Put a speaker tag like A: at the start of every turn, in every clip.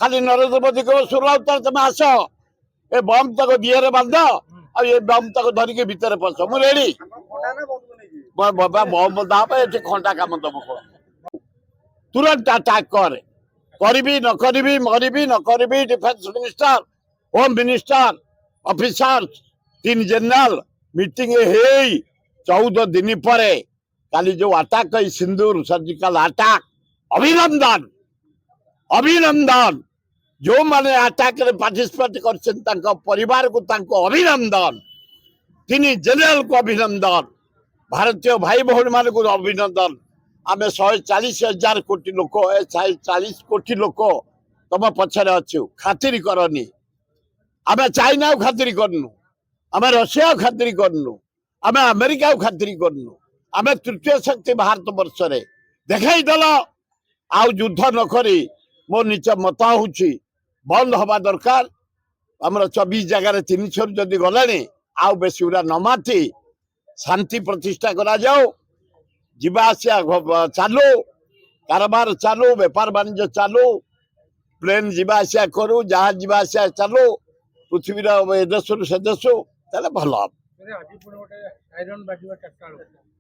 A: खाली नरेंद्र मोदी को सुरउत्तर तुम आस ए बम तक दिहरे बांध आ ये बम तक धरिकी भितर पस मु रेडी बम बंधा ये खंटा काम दब तुरंत अटैक करी न करी मरबी न करी defence minister home minister officer 3 general meeting है 14 दिन पर काली जो अटैक सिंदूर सर्जिकल अटैक अभिनंदन अभिनंदन जो माने अटैक रे पार्टिसिपेट कर परिवार को अभिनंदन 3 जनरल को अभिनंदन भारतीय भाई भौणी मान को अभिनंदन आम 140,000 कोटी लोक 40 कोटी लोक तुम पछरे अच्छु खातिर करनी आम चाइना खातिर करनु आम रशिया खातिर करनु आम अमेरिका खातिर करनु आम तृतीय शक्ति भारत वर्ष रे देखाई दल आउ युद्ध न करी मो निज मत हूँ बंद हवा दरकार आमर 24 जगार 300 जदि गलानी आउ बेसी गुरा न माथि शांति प्रतिष्ठा करा जाओ जीवा आसिया चालू कारोबार चालू व्यापार वाणिज्य चालू प्लेन जीवा आसिया करू जहाज जीवा आसिया चालू पृथ्वी ए देश से देश भल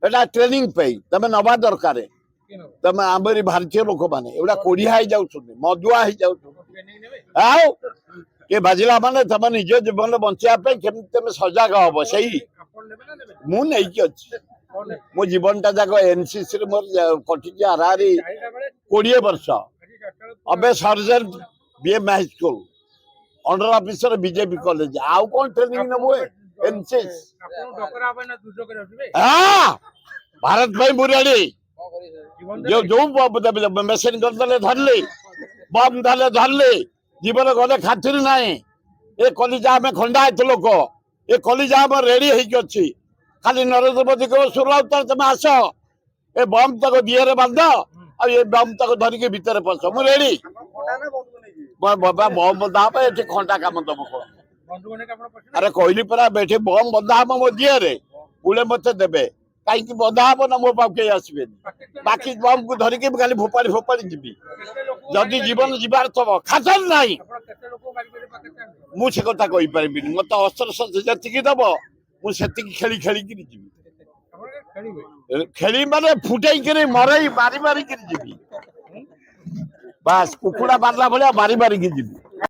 A: एटा ट्रेनिंग पे तमे नवा दरकार तमे आमरी भारतीय लोक माने एवडा कोढ़िया हो जाउछ मदुआ हो जाउछ आओ के बाजिला माने तमे निज जीवन बंचिया पे केम तमे सजग हबो सही मु नै कि अछि मो जीवन टा जाक एनसीसी रे मोर कटि जे आरआरई 20 वर्ष अबे सर्जन BM high school under officer BJP college आउ कोन ट्रेनिंग नबो एनसीसी हां भारत भाई मुराडी जो जो मेसिन करदले धरली बम धरले धरली जीवन गले खातिर नाही ए कलिजा में खंडा है लोक ए कलिजा में रेडी होई अछि खाली नरेंद्र मोदी को सुरउत्तर तुम आस ए बम तक दिहरे बांध आ ये बम तक धरिकी भितर पस मु रेडी बम बंधा ये खंटा काम दब अरे कहली परा बैठे बम बंधा हम मो दिहरे पुले मत देबे कहीं बंधा हम ना मो पाके आसबे बाकी बम को धरिकी खाली फोपाड़ी फोपाड़ी जीवी जदि जीवन जीवार थब खातर नहीं मुझे कथा कही पारि मत अस्त्र शस्त्र जी दब मुझे खेली खेली जीवी खेली माने फुटाई मरई मारी मारी जीवी बास कुकुड़ा मारला भाया मारी मारिकी जीवी